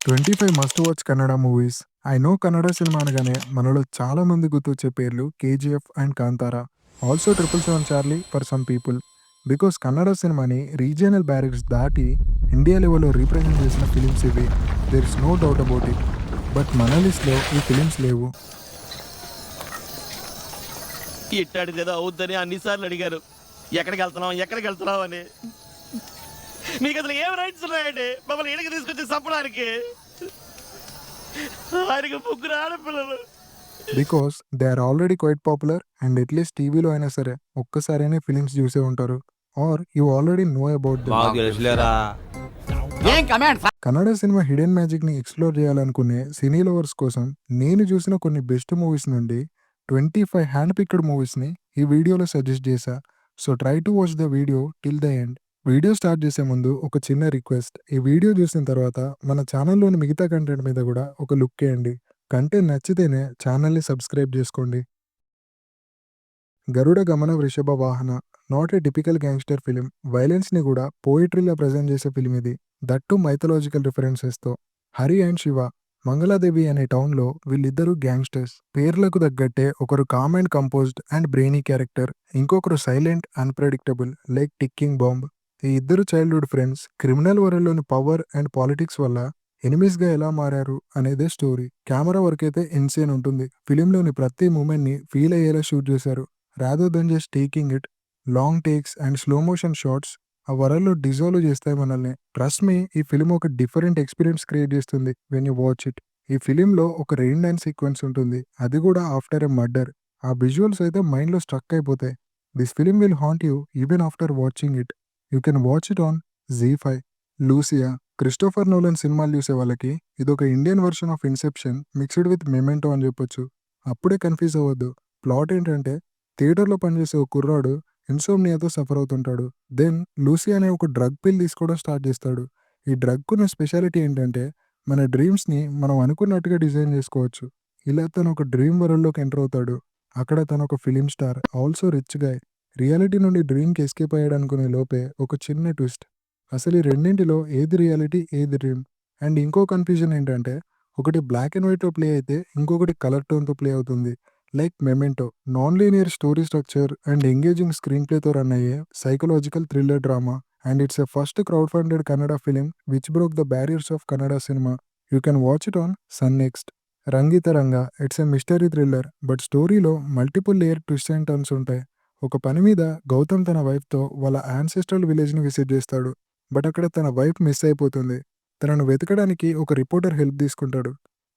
25 must watch Kannada movies. I know Kannada cinema అనగానే మనలో చాలా మంది గుర్తొచ్చే పేర్లు 'KGF' and 'Kantara'. Also 777 Charlie for some people. Because Kannada సినిమాని రీజియనల్ బ్యారియర్స్ దాటి ఇండియా లెవెల్‌లో రీప్రజెంట్ చేసిన ఫిలిమ్స్ ఇవి. There is no doubt about it. But మన లిస్ట్‌లో ఈ ఫిలిమ్స్ లేవు. ఇట్టాడిదేదో అవుద్దని అన్నిసార్లు అడిగారు. ఎక్కడికి వెళ్తున్నావు అని. మీకు అసలు ఏం రైట్స్ ఉన్నాయండి మమ్మల్ని ఇడికి తీసుకొచ్చి చంపడానికి? ఆయనకి ముగ్గురు ఆడపిల్లలు. Because they are already quite popular and at least టీవీలో అయినా సరే ఒక్కసారైనా ఫిలిమ్స్ చూసే ఉంటారు. Are you already know about them. మాకు తెలుసులేరా. ఏం కమాండ్ కన్నడ సినిమా హిడెన్ మ్యాజిక్‌ని ఎక్స్‌ప్లోర్ చేయాలనుకునే సినీ లవర్స్ కోసం నేను చూసిన కొన్ని బెస్ట్ మూవీస్ నుండి 25 హ్యాండ్ పిక్డ్ మూవీస్‌ని ఈ వీడియోలో సజెస్ట్ చేశా. So try to watch the video till the end. Video start చేసే ముందు ఒక చిన్న రిక్వెస్ట్. ఈ వీడియో చూసిన తర్వాత మన ఛానల్‌లోని మిగతా కంటెంట్ మీద కూడా ఒక లుక్ ఎయండి. కంటెంట్ నచ్చితేనే ఛానల్‌ని సబ్స్క్రైబ్ చేసుకోండి. గరుడ Gamana Vrishabha Vahana not a typical gangster film. వైలెన్స్‌ని కూడా పోయట్రీలా ప్రెజెంట్ చేసే ఫిలిం ఇది. దట్ టు మైథలాజికల్ రిఫరెన్సెస్‌తో. హరి అండ్ శివ మంగళాదేవి అనే టౌన్‌లో వీళ్ళిద్దరూ గ్యాంగ్స్టర్స్. పేర్లకు తగ్గట్టే ఒకరు calm and composed and brainy character. ఇంకొకరు silent, unpredictable like ticking bomb. ఈ ఇద్దరు చైల్డ్‌హుడ్ ఫ్రెండ్స్ క్రిమినల్ వరల్డ్‌లోని పవర్ అండ్ పాలిటిక్స్ వల్ల ఎనిమీస్‌గా ఎలా మారారు అనేదే స్టోరీ. కెమెరా వర్క్ అయితే ఇన్సేన్ ఉంటుంది. ఫిలింలోని ప్రతి మూమెంట్‌ని ఫీల్ అయ్యేలా షూట్ చేశారు. Rather than just taking it. Long takes and slow motion shots ఆ వరల్డ్‌లో డిజాల్వ్ చేస్తాయి మనల్ని. ట్రస్ట్ మీ, ఈ ఫిలిం ఒక డిఫరెంట్ ఎక్స్‌పీరియన్స్ క్రియేట్ చేస్తుంది వెన్ యూ వాచ్ ఇట్. ఈ ఫిలింలో ఒక రెయిన్ డాన్స్ సీక్వెన్స్ ఉంటుంది. అది కూడా ఆఫ్టర్ ఎ మర్డర్. ఆ విజువల్స్ అయితే మైండ్‌లో స్ట్రక్ అయిపోతాయి. This film will haunt you even after watching it. You can watch it on Zee five. Lucia Christopher Nolan సినిమాలు చూసే వాళ్ళకి ఇదొక Indian version of inception mixed with memento అని చెప్పొచ్చు. అప్పుడే కన్ఫ్యూజ్ అవ్వద్దు. ప్లాట్ ఏంటంటే థియేటర్‌లో పనిచేసే ఒక కుర్రాడు ఇన్సోమ్నియాతో సఫర్ అవుతుంటాడు. దెన్ లూసీ అనే ఒక డ్రగ్ పిల్ తీసుకోవడం స్టార్ట్ చేస్తాడు. ఈ డ్రగ్‌కున్న స్పెషాలిటీ ఏంటంటే మన డ్రీమ్స్‌ని మనం అనుకున్నట్టుగా డిజైన్ చేసుకోవచ్చు. ఇలా తను ఒక డ్రీమ్ వరల్డ్‌లోకి ఎంటర్ అవుతాడు. అక్కడ తను ఒక film star, also rich guy. Reality నుండి డ్రీమ్‌కి ఎస్కేప్ అయ్యాడనుకునే లోపే ఒక చిన్న ట్విస్ట్. అసలు ఈ రెండింటిలో ఏది రియాలిటీ, ఏది డ్రీమ్? అండ్ ఇంకో కన్‌ఫ్యూజన్ ఏంటంటే ఒకటి బ్లాక్ అండ్ వైట్‌లో ప్లే అయితే ఇంకొకటి కలర్ టోన్‌తో ప్లే అవుతుంది. Like memento non linear story structure and engaging screen ప్లేతో రన్ అయ్యే psychological thriller drama. And it's a first crowd funded Kannada film which broke the barriers of Kannada cinema. You can watch it on sun NXT. RangiTaranga it's a mystery thriller but స్టోరీలో multiple layer twist and turns ఉంటాయి. ఒక పని మీద గౌతమ్ తన వైఫ్తో వాళ్ళ ancestral విలేజ్ని visit చేస్తాడు. బట్ అక్కడ తన వైఫ్ మిస్ అయిపోతుంది. తనను వెతకడానికి ఒక రిపోర్టర్ హెల్ప్ తీసుకుంటాడు.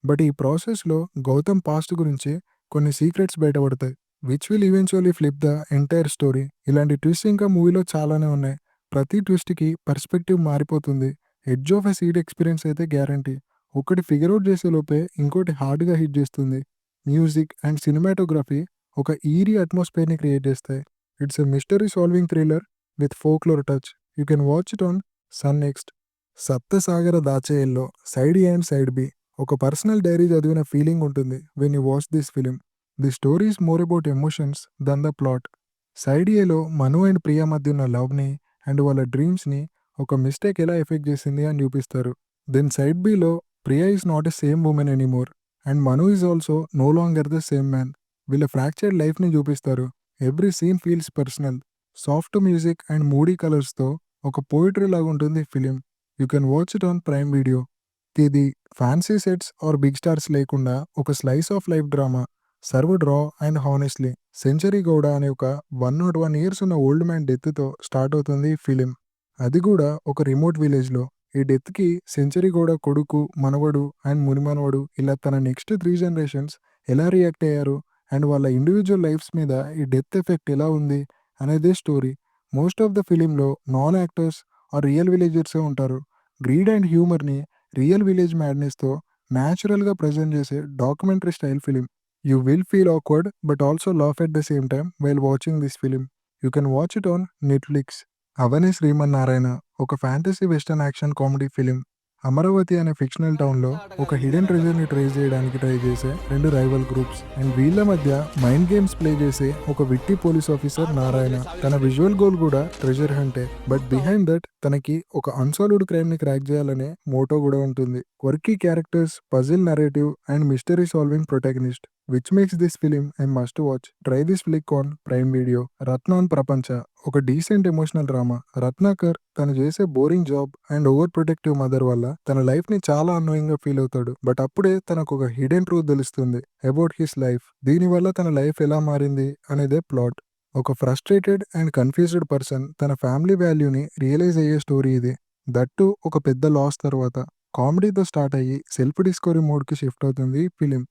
బట్ ఈ ప్రాసెస్లో గౌతమ్ పాస్ట్ గురించి కొన్ని సీక్రెట్స్ బయటపడతాయి which will eventually flip the entire story. ఇలాంటి ట్విస్ట్ ఇంకా మూవీలో చాలానే ఉన్నాయి. ప్రతి ట్విస్ట్కి పర్స్పెక్టివ్ మారిపోతుంది. Edge of a seat experience అయితే గ్యారంటీ. ఒకటి ఫిగర్ అవుట్ చేసే లోపే ఇంకోటి హార్డ్గా హిట్ చేస్తుంది. మ్యూజిక్ అండ్ సినిమాటోగ్రఫీ ఒక ఈరీ అట్మాస్ఫియర్ని క్రియేట్ చేస్తాయి. It's a mystery solving thriller with folklore touch. You can watch it on sun NXT. Sapta Sagara Daache Ello side A and side B ఒక పర్సనల్ డైరీ చదివిన ఫీలింగ్ ఉంటుంది when you watch this film. The story is more about emotions than the plot. Side ఏలో Manu and Priya మధ్య ఉన్న లవ్ని and వాళ్ళ డ్రీమ్స్ని ఒక mistake ఎలా ఎఫెక్ట్ చేసింది అని చూపిస్తారు. దెన్ సైడ్ బిలో Priya is not a same woman anymore and Manu is also no longer the same man. వీళ్ళ ఫ్రాక్చర్డ్ లైఫ్ని చూపిస్తారు. Every scene feels personal. Soft music and moody కలర్స్తో ఒక పోయిటరీ లాగా ఉంటుంది film. You can watch it on Prime Video. ఇది fancy sets or big stars లేకుండా ఒక slice of life drama. Served raw and honestly. Century Gowda అనే ఒక 101 years ఉన్న ఓల్డ్ మ్యాన్ డెత్తో స్టార్ట్ అవుతుంది ఈ ఫిలిం. అది కూడా ఒక రిమోట్ విలేజ్లో. ఈ డెత్కి సెంచరీ గౌడ కొడుకు, మనవడు అండ్ మునిమనవడు ఇలా తన నెక్స్ట్ 3 జనరేషన్స్ ఎలా రియాక్ట్ అయ్యారు అండ్ వాళ్ళ ఇండివిజువల్ లైఫ్స్ మీద ఈ డెత్ ఎఫెక్ట్ ఎలా ఉంది అనేదే స్టోరీ. మోస్ట్ ఆఫ్ ద ఫిలింలో నాన్ యాక్టర్స్ ఆర్ రియల్ విలేజర్సే ఉంటారు. గ్రీడ్ అండ్ హ్యూమర్ని రియల్ విలేజ్ మ్యాడ్నెస్తో న్యాచురల్గా ప్రజెంట్ చేసే documentary style film. You will feel awkward but also laugh at the same time while watching this film. You can watch it on Netflix. Avane Srimannarayana ఒక fantasy western action comedy film. Amaravati అనే fictional టౌన్లో ఒక hidden ట్రెజర్ని trace చేయడానికి try చేసే 2 rival groups and వీళ్ళ మధ్య mind games play చేసే ఒక విట్టి పోలీస్ ఆఫీసర్ నారాయణ. తన విజువల్ గోల్ కూడా ట్రెజర్ హంటే, బట్ బిహైండ్ దట్ తనకి ఒక అన్సాల్వ్డ్ క్రైమ్ ని క్రాక్ చేయాలనే మోటో కూడా ఉంటుంది. Quirky characters, puzzle narrative and mystery solving protagonist, which makes this film a must watch. Try this flick on Prime Video. Ratnan Prapancha, ఒక decent emotional drama. Ratnakar తను చేసే boring job and over protective mother వల్ల తన life ని చాలా అన్వయింగ్ గా feel అవుతాడు. But అప్పుడే తనకు ఒక హిడెన్ ట్రూత్ తెలుస్తుంది అబౌట్ హిస్ లైఫ్. దీనివల్ల తన లైఫ్ ఎలా మారింది అనేదే ప్లాట్. ఒక ఫ్రస్ట్రేటెడ్ అండ్ కన్ఫ్యూజ్డ్ పర్సన్ తన ఫ్యామిలీ వాల్యూని రియలైజ్ అయ్యే స్టోరీ ఇది. దట్టు ఒక పెద్ద లాస్ తర్వాత కామెడీతో స్టార్ట్ అయ్యి సెల్ఫ్ డిస్కవరీ మోడ్కి షిఫ్ట్ అవుతుంది ఈ film,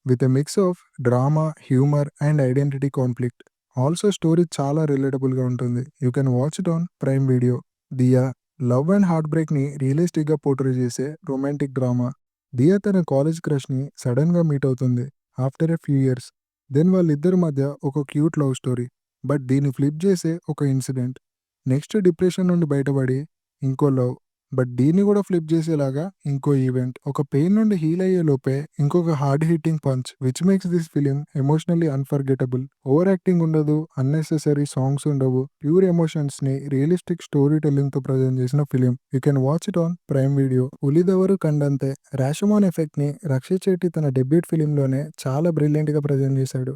with a mix of drama, humour and identity conflict. Also story చాలా రిలేటబుల్గా ఉంటుంది. You can watch it on Prime Video. Dia love and heart బ్రేక్ని రియలిస్టిక్గా పోర్ట్రే చేసే రొమాంటిక్ డ్రామా. దియా తన కాలేజ్ క్రష్ని సడన్గా మీట్ అవుతుంది after a few years. Then వాళ్ళిద్దరి మధ్య ఒక క్యూట్ లవ్ స్టోరీ. బట్ దీన్ని ఫ్లిప్ చేసే ఒక ఇన్సిడెంట్. నెక్స్ట్ డిప్రెషన్ నుండి బయటపడి ఇంకో లవ్. బట్ దీన్ని కూడా ఫ్లిప్ చేసేలాగా ఇంకో ఈవెంట్. ఒక పెయిన్ నుండి హీల్ అయ్యే లోపే ఇంకొక hard hitting punch, which makes this film emotionally unforgettable. Over acting ఉండదు, అన్నెసెసరీ సాంగ్స్ ఉండవు. ప్యూర్ ఎమోషన్స్ ని రియలిస్టిక్ స్టోరీ టెల్లింగ్ తో ప్రజెంట్ చేసిన film. You can watch it on Prime Video. Ulidavaru Kandante, Rashomon effect ని రక్షిత్ శెట్టి తన డెబ్యూట్ ఫిలింలోనే చాలా బ్రిలియంట్ గా present చేశాడు.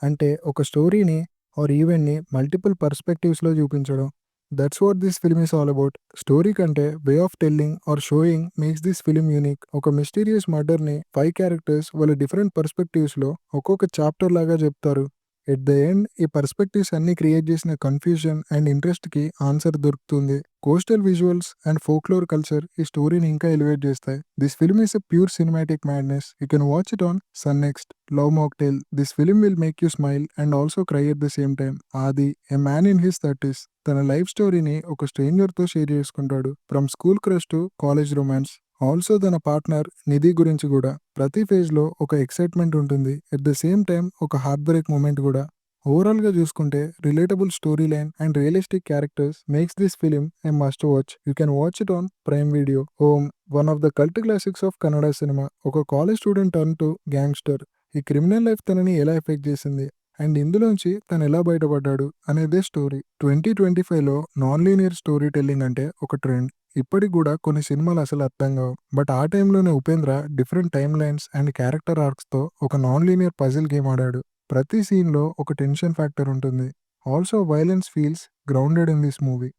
అంటే ఒక స్టోరీని ఆర్ ఈవెంట్ ని మల్టిపుల్ పర్స్పెక్టివ్స్ లో చూపించడం. That's what this film is all about. Story కంటే way of telling or showing makes this film unique. ఒక మిస్టీరియస్ మర్డర్ని 5 క్యారెక్టర్స్ వాళ్ళ డిఫరెంట్ పర్స్పెక్టివ్స్లో ఒక్కొక్క చాప్టర్ లాగా చెప్తారు. ఎట్ ద ఎండ్ ఈ పర్స్పెక్టివ్స్ అన్ని క్రియేట్ చేసిన కన్ఫ్యూజన్ అండ్ ఇంట్రెస్ట్కి ఆన్సర్ దొరుకుతుంది. Coastal visuals and folklore culture ఈ స్టోరీని ఇంకా ఎలివేట్ చేస్తాయి. This film is a pure cinematic madness. You can watch it on sun NXT. Love Mocktail, this film will make you smile and also cry at the same time. Aadi, a man in his 30s, తన life స్టోరీని ఒక స్ట్రేంజర్తో share చేసుకుంటాడు. From school crush to college romance. Also తన partner Nidhi గురించి కూడా. ప్రతి ఫేజ్లో ఒక ఎక్సైట్మెంట్ ఉంటుంది, ఎట్ ద సేమ్ టైం ఒక హార్ట్ బ్రేక్ మూమెంట్ కూడా. ఓవరాల్గా చూసుకుంటే relatable story line and realistic characters makes this film a must watch. You can watch it on Prime Video. Om, one of the cult classics of Kannada cinema. ఒక college student turn to gangster. ఈ criminal life తనని ఎలా effect చేసింది and ఇందులోంచి తను ఎలా బయటపడ్డాడు అనేదే స్టోరీ. 2025లో నాన్ లీనియర్ స్టోరీ టెల్లింగ్ అంటే ఒక ట్రెండ్. ఇప్పటికి కూడా కొన్ని సినిమాలు అసలు అర్థం కావు. బట్ ఆ టైంలోనే Upendra different time lines and character ఆర్క్స్తో ఒక నాన్ లీనియర్ పజిల్ గేమ్ ఆడాడు. ప్రతి సీన్లో ఒక టెన్షన్ ఫ్యాక్టర్ ఉంటుంది. Also violence feels grounded in this movie.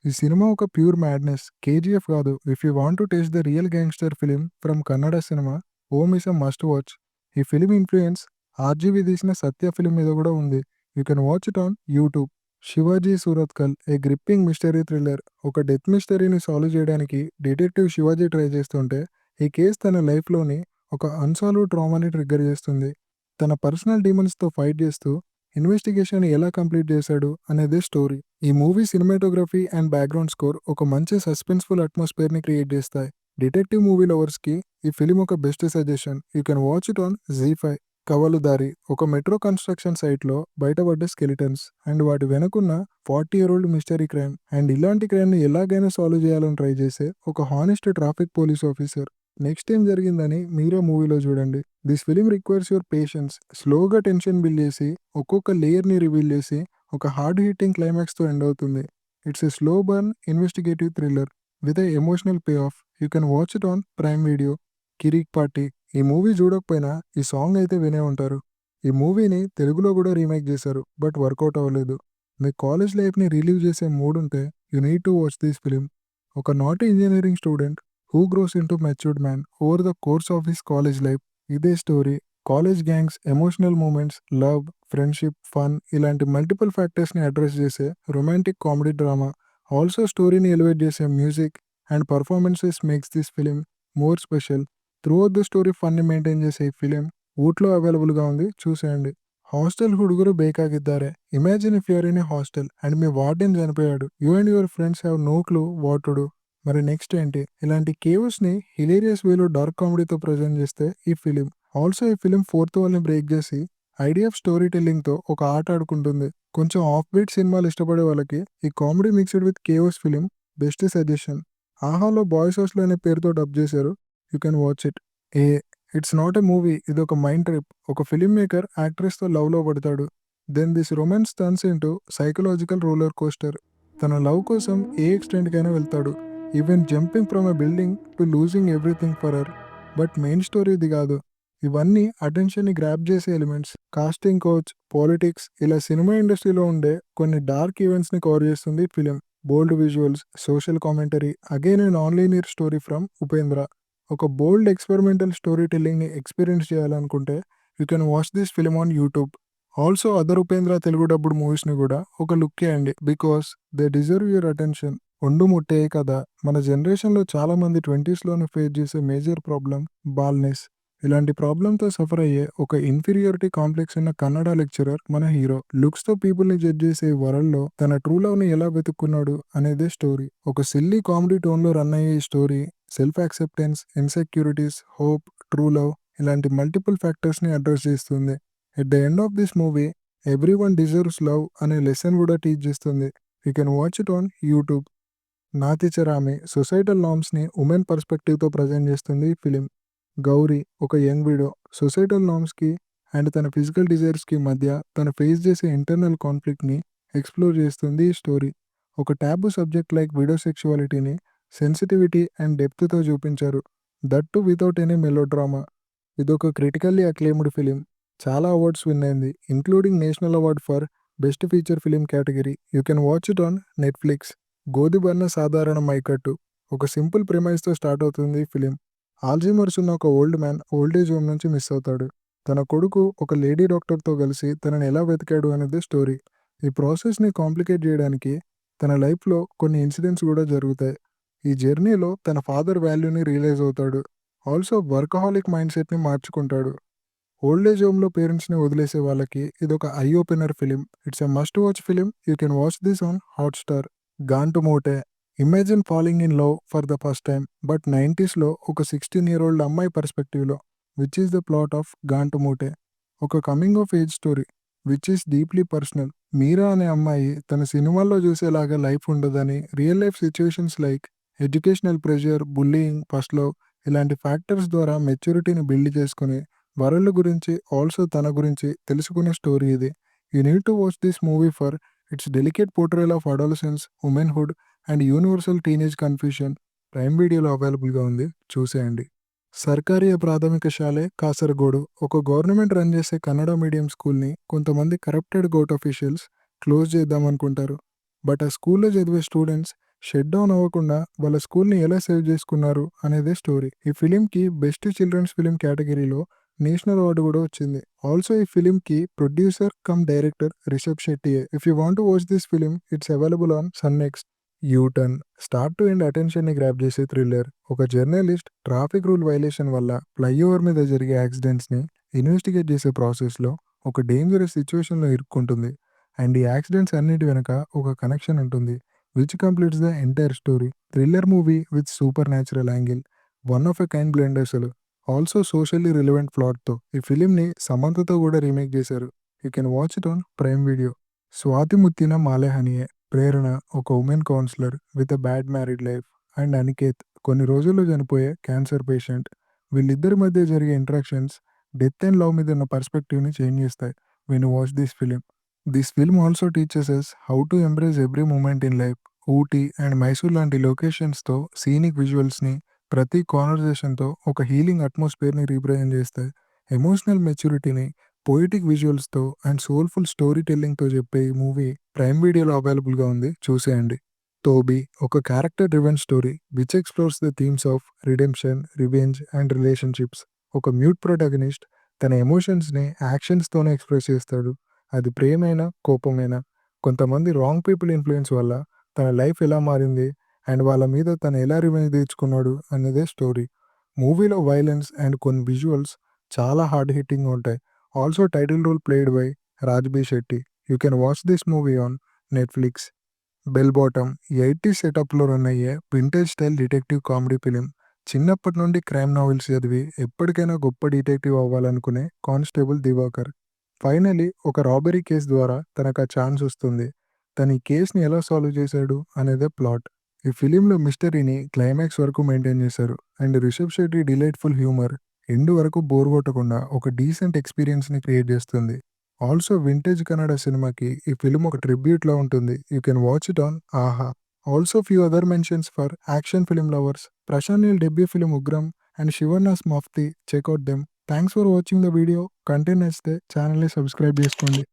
ఈ సినిమా ఒక ప్యూర్ మ్యాడ్నెస్, కేజీఎఫ్ కాదు. If you want to taste the real gangster film from Kannada cinema, Om is a must watch. ఈ film influence RGV తీసిన Satya film మీద కూడా ఉంది. You can watch it on YouTube. Shivaji Surathkal, A gripping mystery thriller. ఒక death మిస్టరీని solve చేయడానికి detective Shivaji try చేస్తుంటే ఈ case తన లైఫ్లోని ఒక అన్సాల్వ్డ్ ట్రామాని ట్రిగ్గర్ చేస్తుంది. తన పర్సనల్ డీమన్స్తో ఫైట్ చేస్తూ ఇన్వెస్టిగేషన్ ఎలా కంప్లీట్ చేశాడు అనేదే స్టోరీ. ఈ movie cinematography and background score ఒక మంచి సస్పెన్స్ఫుల్ అట్మాస్ఫియర్ని క్రియేట్ చేస్తాయి. డిటెక్టివ్ మూవీ లవర్స్కి ఈ ఫిలిం ఒక best suggestion. You can watch it on Zee five. Kavaludaari, ఒక మెట్రో కన్స్ట్రక్షన్ సైట్లో బయటపడ్డ స్కెలిటన్స్ అండ్ వాటి వెనుకున్న 40-year-old మిస్టరీ క్రైమ్. అండ్ ఇలాంటి క్రైమ్ని ఎలాగైనా సాల్వ్ చేయాలని ట్రై చేసే ఒక honest traffic police officer. Next ఏం జరిగిందని మీరే మూవీలో చూడండి. This film requires your patience. స్లోగా టెన్షన్ బిల్డ్ చేసి ఒక్కొక్క లేయర్ని రివీల్ చేసి ఒక హార్డ్ హిట్టింగ్ క్లైమాక్స్తో ఎండ్ అవుతుంది. It's a slow burn investigative thriller with a emotional pay off. You can watch it on Prime Video. Kirik Party, ఈ మూవీ చూడకపోయినా ఈ సాంగ్ అయితే వినే ఉంటారు. ఈ మూవీని తెలుగులో కూడా రీమేక్ చేశారు, బట్ వర్కౌట్ అవ్వలేదు. మీ కాలేజ్ లైఫ్ని రిలీవ్ చేసే మూడ్ ఉంటే you need to watch this film. ఒక not engineering student who grows in to matured man over the course of his college life. ఇదే story. College gangs, emotional moments, love, friendship, fun ఇలాంటి multiple ఫ్యాక్టర్స్ని address చేసే romantic comedy drama. Also స్టోరీని elevate చేసే music and performances makes this film more special. Throughout the story ఫన్ని maintain చేసే ఈ film ఊట్లో అవైలబుల్గా ఉంది, చూసేయండి. Hostel Hudugaru Bekagiddare. Imagine if you're in a hostel and మీ వార్డెన్ చనిపోయాడు. You and your friends have no clue what to do. మరి నెక్స్ట్ ఏంటి? ఇలాంటి కేవ్స్ని హిలేరియస్ వేలో డార్క్ కామెడీతో ప్రజెంట్ చేస్తే ఈ ఫిలిం. ఆల్సో ఈ ఫిలిం ఫోర్త్ వాల్ని బ్రేక్ చేసి ఐడియా ఆఫ్ స్టోరీ టెల్లింగ్తో ఒక ఆట ఆడుకుంటుంది. కొంచెం ఆఫ్ బీట్ సినిమాలు ఇష్టపడే వాళ్ళకి ఈ comedy mixed with caves film best suggestion. ఆహాలో బాయ్స్ హాస్టల్ అనే పేరుతో డబ్ చేశారు. You can watch it. ఏ ఇట్స్ నాట్ ఎ మూవీ, ఇదొక మైండ్ ట్రిప్. ఒక ఫిల్మ్ మేకర్ యాక్ట్రెస్‌తో లవ్‌లో పడతాడు. Then this romance turns into psychological roller coaster. తన లవ్ కోసం ఏ ఎక్స్‌టెంట్‌కైనా వెళ్తాడు. Even jumping from a building to losing everything for her. But main story ఇది కాదు. ఇవన్నీ అటెన్షన్‌ని గ్రాబ్ చేసే ఎలిమెంట్స్. కాస్టింగ్ కౌచ్, పాలిటిక్స్ ఇలా సినిమా ఇండస్ట్రీలో ఉండే కొన్ని డార్క్ ఈవెంట్స్‌ని కవర్ చేస్తుంది ఈ film. Bold visuals, social commentary, again a non linear story from Upendra. ఒక బోల్డ్ ఎక్స్పెరిమెంటల్ స్టోరీ టెల్లింగ్‌ని ఎక్స్‌పీరియన్స్ చేయాలనుకుంటే you can watch this film on YouTube. Also other Upendra Telugu dubbed మూవీస్‌ని కూడా ఒక లుక్ చేయండి because they deserve your attention. Ondu Motte కదా, మన జనరేషన్‌లో చాలామంది 20స్‌లోనే ఫేస్ చేసే మేజర్ ప్రాబ్లమ్ బాల్‌నెస్. ఇలాంటి ప్రాబ్లమ్‌తో సఫర్ అయ్యే ఒక ఇన్ఫీరియారిటీ కాంప్లెక్స్ ఉన్న కన్నడ లెక్చరర్ మన హీరో. లుక్స్‌తో పీపుల్‌ని జడ్జ్ చేసే ఈ వరల్డ్‌లో తన ట్రూ లవ్‌ని ఎలా వెతుక్కున్నాడు అనేదే స్టోరీ. ఒక సిల్లీ కామెడీ టోన్‌లో రన్ అయ్యే ఈ story self acceptance, insecurities, hope, true love ఇలాంటి మల్టిపుల్ ఫ్యాక్టర్స్‌ని అడ్రెస్ చేస్తుంది. At the end of this movie everyone deserves love అనే లెసన్ కూడా టీచ్ చేస్తుంది. You can watch it on YouTube. Naathicharami societal నార్మ్స్‌ని ఉమెన్ పర్స్పెక్టివ్‌తో ప్రజెంట్ చేస్తుంది ఈ ఫిలిం. గౌరీ ఒక యంగ్ విడో సొసైటల్ నార్మ్స్‌కి అండ్ తన ఫిజికల్ డిజైర్స్‌కి మధ్య తను ఫేస్ చేసే ఇంటర్నల్ కాన్‌ఫ్లిక్ట్‌ని ఎక్స్‌ప్లోర్ చేస్తుంది ఈ స్టోరీ. ఒక టాబూ సబ్జెక్ట్ లైక్ విడో సెక్సువాలిటీని సెన్సిటివిటీ అండ్ డెప్త్‌తో చూపించారు. That to without any melodrama. ఇదొక క్రిటికల్లీ అక్లెయిమ్డ్ ఫిలిం. చాలా అవార్డ్స్ విన్ అయింది including national award for best feature film category. You can watch it on Netflix. Godhi Banna Sadharana Mykattu ఒక simple ప్రిమైజ్‌తో start అవుతుంది ఈ film. Alzheimer's ఉన్న ఒక ఓల్డ్ మ్యాన్ ఓల్డేజ్ హోమ్ నుంచి miss అవుతాడు. తన కొడుకు ఒక లేడీ డాక్టర్‌తో కలిసి తనని ఎలా వెతికాడు అనేది స్టోరీ. ఈ ప్రాసెస్‌ని కాంప్లికేట్ చేయడానికి తన లైఫ్‌లో కొన్ని ఇన్సిడెంట్స్ కూడా జరుగుతాయి. ఈ జర్నీలో తన ఫాదర్ వాల్యూని రియలైజ్ అవుతాడు. ఆల్సో వర్కహాలిక్ మైండ్ సెట్‌ని మార్చుకుంటాడు. ఓల్డేజ్ హోమ్‌లో పేరెంట్స్‌ని వదిలేసే వాళ్ళకి ఇదొక eye opener film. It's a must watch film. You can watch this on Hotstar. Gantu Moote imagine falling in love for the first time but 90స్‌లో ఒక 16 ఓల్డ్ అమ్మాయి పర్స్పెక్టివ్‌లో. Which is the plot of Gantu Moote. ఒక coming of age story which is deeply personal. Meera అనే అమ్మాయి తన సినిమాల్లో చూసేలాగా లైఫ్ ఉండదని, real life situations like educational pressure, bullying, first love ఇలాంటి ఫ్యాక్టర్స్ ద్వారా మెచ్యూరిటీని బిల్డ్ చేసుకొని వరల్డ్ గురించి ఆల్సో తన గురించి తెలుసుకునే స్టోరీ ఇది. You need to watch this movie for it's delicate portrayal of adolescence, womanhood and universal teenage confusion. Prime వీడియోలో అవైలబుల్‌గా ఉంది. చూసేయండి. సర్కారీ ప్రాథమిక శాలే కాసరగోడు ఒక గవర్నమెంట్ రన్ చేసే కన్నడ మీడియం స్కూల్‌ని కొంతమంది కరప్టెడ్ గౌట్ అఫీషియల్స్ క్లోజ్ చేద్దామనుకుంటారు. బట్ ఆ స్కూల్‌లో చదివే స్టూడెంట్స్ షట్ డౌన్ అవ్వకుండా వాళ్ళ స్కూల్‌ని ఎలా సేవ్ చేసుకున్నారు అనేదే స్టోరీ. ఈ ఫిలింకి బెస్ట్ చిల్డ్రన్స్ ఫిలిం కేటగిరీలో నేషనల్ అవార్డు కూడా వచ్చింది. ఆల్సో ఈ ఫిలింకి ప్రొడ్యూసర్ కమ్ డైరెక్టర్ రిషబ్ శెట్టియే. If you want to watch this film it's available on sun NXT. U turn start to end అటెన్షన్ని గ్రాప్ చేసే థ్రిల్లర్. ఒక జర్నలిస్ట్ ట్రాఫిక్ రూల్ వైలేషన్ వల్ల ఫ్లైఓవర్ మీద జరిగే యాక్సిడెంట్స్ని ఇన్వెస్టిగేట్ చేసే ప్రాసెస్లో ఒక డేంజరస్ సిచ్యువేషన్లో ఇరుక్కుంటుంది. అండ్ ఈ యాక్సిడెంట్స్ అన్నిటి వెనక ఒక కనెక్షన్ ఉంటుంది which completes the entire story. Thriller movie with super natural angle, one of a kind blend అసలు. ఆల్సో సోషల్లీ రిలవెంట్ ప్లాట్తో ఈ ఫిలింని సమంతతో కూడా రీమేక్ చేశారు. You can watch it on Prime Video. Swathi Mutthina Male Haniye Prerana ఒక women counsellor with a bad married life and Aniket కొన్ని రోజుల్లో చనిపోయే క్యాన్సర్ పేషెంట్. వీళ్ళిద్దరి మధ్య జరిగే ఇంటరాక్షన్స్ డెత్ అండ్ లవ్ మీద ఉన్న పర్స్పెక్టివ్ని చేంజ్ చేస్తాయి when you watch this film. This film also teaches us how to embrace every moment in life. Ooty and Mysore లాంటి లొకేషన్స్తో సీనిక్ విజువల్స్ని ప్రతి కాన్వర్జేషన్తో ఒక హీలింగ్ అట్మాస్ఫియర్ని రీప్రజెంట్ చేస్తాయి. ఎమోషనల్ మెచ్యూరిటీని పోయిటిక్ విజువల్స్‌తో అండ్ సోల్‌ఫుల్ స్టోరీ టెల్లింగ్‌తో చెప్పే ఈ మూవీ ప్రైమ్ వీడియోలో అవైలబుల్‌గా ఉంది. చూసేయండి. 'తోబీ' ఒక character driven story which explores the themes of redemption, revenge and relationships. ఒక మ్యూట్ ప్రొటాగనిస్ట్ తన ఎమోషన్స్‌ని యాక్షన్స్‌తోనే ఎక్స్‌ప్రెస్ చేస్తాడు. అది ప్రేమైనా, కోపమైనా. కొంతమంది రాంగ్ పీపుల్ ఇన్‌ఫ్లూయెన్స్ వల్ల తన లైఫ్ ఎలా మారింది అండ్ వాళ్ళ మీద తను ఎలా రివెంజ్ తీర్చుకున్నాడు అన్నదే స్టోరీ. మూవీలో వైలెన్స్ అండ్ కొన్ని విజువల్స్ చాలా హార్డ్ హిట్టింగ్‌గా ఉంటాయి. Also title role played by Raj B Shetty. You can watch this movie on Netflix. 'Bell bottom' 80s సెటప్‌లో రన్ అయ్యే vintage style detective comedy film. చిన్నప్పటి నుండి క్రైమ్ నావెల్స్ చదివి ఎప్పటికైనా గొప్ప డిటెక్టివ్ అవ్వాలనుకునే కానిస్టేబుల్ దివాకర్. ఫైనలీ ఒక రాబరీ కేస్ ద్వారా తనకు ఆ ఛాన్స్ వస్తుంది. తను ఈ కేస్‌ని ఎలా సాల్వ్ చేశాడు అనేదే ప్లాట్. ఈ ఫిలింలో మిస్టరీని క్లైమాక్స్ వరకు మెయింటైన్ చేశారు and Rishab Shetty delightful humour end వరకు బోర్ కొట్టకుండా ఒక డీసెంట్ ఎక్స్పీరియన్స్ని క్రియేట్ చేస్తుంది. ఆల్సో వింటేజ్ కన్నడ సినిమాకి ఈ ఫిలిం ఒక ట్రిబ్యూట్లా ఉంటుంది. You can watch it on Aha. Also few other mentions for action film lovers. Prashanth Neel debut film Ugramm and Shivanna's Mufti check out them. Thanks for watching the video. Content నచ్చితే ఛానల్ని సబ్స్క్రైబ్ చేసుకోండి.